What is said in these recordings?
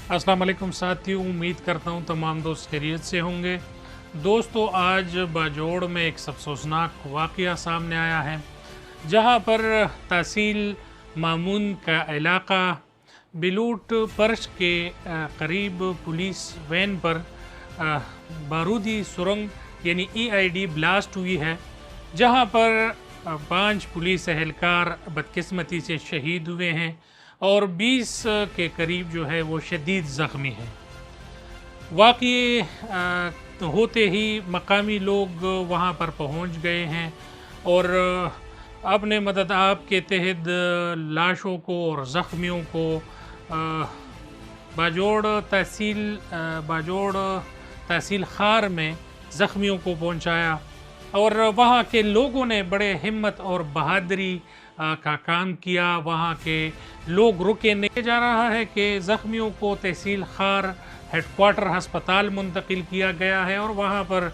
अस्सलाम वालेकुम साथियों, उम्मीद करता हूँ तमाम दोस्त खैरियत से होंगे। दोस्तों, आज बाजोड़ में एक अफसोसनाक वाक़या सामने आया है, जहाँ पर तहसील मामून का इलाका बिलूट पर्श के करीब पुलिस वैन पर अ, बारूदी सुरंग यानी EID ब्लास्ट हुई है, जहाँ पर 5 पुलिस एहलकार बदकिस्मती से शहीद हुए हैं और 20 के करीब जो है वो शदीद ज़ख्मी हैं। वाक़ई तो होते ही मकामी लोग वहाँ पर पहुँच गए हैं और अपने मदद आप के तहत लाशों को और ज़ख्मियों को बाजोड़ तहसील खार में ज़ख्मियों को पहुँचाया और वहाँ के लोगों ने बड़े हिम्मत और बहादुरी का काम किया। वहाँ के लोग रुके नहीं। जा रहा है कि ज़ख्मियों को तहसील खार हेडक्वार्टर हस्पताल मुंतकिल किया गया है और वहाँ पर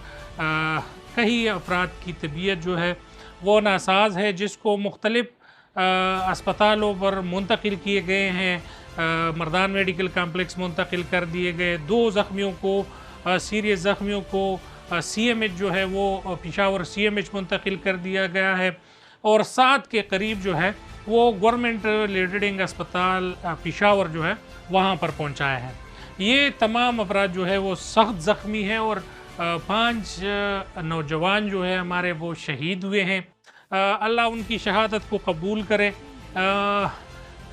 कई अफराद की तबीयत जो है वो नासाज है, जिसको मुख्तलिफ अस्पतालों पर मुंतकिल किए गए हैं। मर्दान मेडिकल कम्प्लेक्स मुंतकिल कर दिए गए। 2 ज़ख्मियों को सीरियस ज़ख्मियों को CMH जो है वो पेशावर CMH मुंतकिल कर दिया गया है और 7 के करीब जो है वो गवर्नमेंट लीडिंग अस्पताल पेशावर जो है वहाँ पर पहुँचाया है। ये तमाम अफराद जो है वो सख्त ज़ख्मी हैं और 5 नौजवान जो है हमारे वो शहीद हुए हैं। अल्लाह उनकी शहादत को कबूल करे।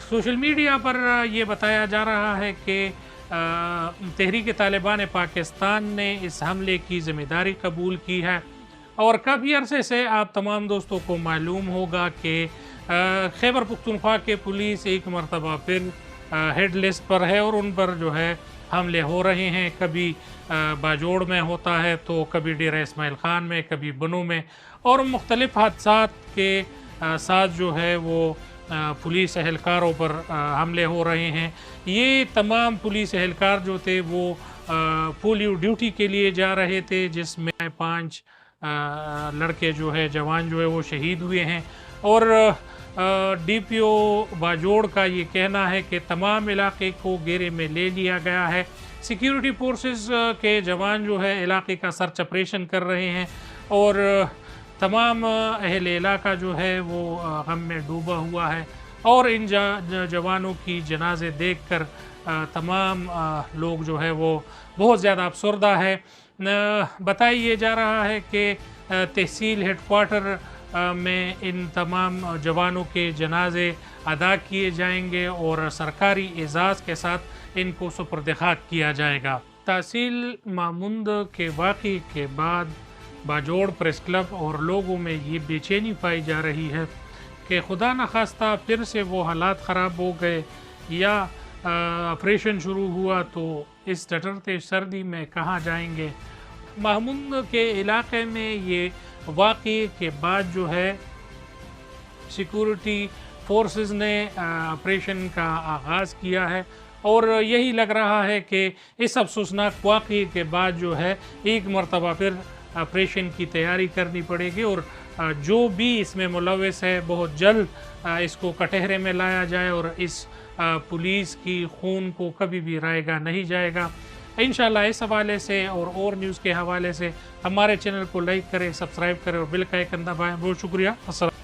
सोशल मीडिया पर ये बताया जा रहा है कि तहरीक तालिबान पाकिस्तान ने इस हमले की ज़िम्मेदारी कबूल की है और काफ़ी अरसे से आप तमाम दोस्तों को मालूम होगा कि खैबर पख्तूनख्वा के पुलिस एक मरतबा फिर हेड लिस्ट पर है और उन पर जो है हमले हो रहे हैं। कभी बाजोड़ में होता है तो कभी डेरा इस्माइल ख़ान में, कभी बनू में और मुख्तलिफ़ हादसात के साथ जो है वो पुलिस एहलकारों पर हमले हो रहे हैं। ये तमाम पुलिस एहलकार जो थे वो पोलियो ड्यूटी के लिए जा रहे थे, जिसमें 5 लड़के जो है जवान जो है वो शहीद हुए हैं और DPO बाजोड़ का ये कहना है कि तमाम इलाके को घेरे में ले लिया गया है। सिक्योरिटी फोर्सेस के जवान जो है इलाके का सर्च ऑपरेशन कर रहे हैं और तमाम अहल इलाका जो है वो गम में डूबा हुआ है और इन जवानों की जनाजे देखकर तमाम लोग जो है वो बहुत ज़्यादा अफसरदा है। बताया जा रहा है कि तहसील हेडक्वार्टर में इन तमाम जवानों के जनाजे अदा किए जाएंगे और सरकारी एजाज़ के साथ इनको सुपुर्द-ए-खाक किया जाएगा। तहसील मामुंद के वाक़े के बाद बाजोड़ प्रेस क्लब और लोगों में ये बेचैनी पाई जा रही है कि खुदा न खास्ता फिर से वो हालात ख़राब हो गए या ऑपरेशन शुरू हुआ तो इस टटरते सर्दी में कहाँ जाएंगे। मामून के इलाके में ये वाक़े के बाद जो है सिक्योरिटी फोर्सेस ने ऑपरेशन का आगाज़ किया है और यही लग रहा है कि इस अफसोसनाक वाक़े के बाद जो है एक मरतबा फिर ऑपरेशन की तैयारी करनी पड़ेगी और जो भी इसमें मुलव्वस है बहुत जल्द इसको कटहरे में लाया जाए और इस पुलिस की खून को कभी भी रायगा नहीं जाएगा। इंशाल्लाह इस हवाले से और न्यूज़ के हवाले से हमारे चैनल को लाइक करें, सब्सक्राइब करें और बेल का आइकन दबाएं। बहुत शुक्रिया। अस्सलाम।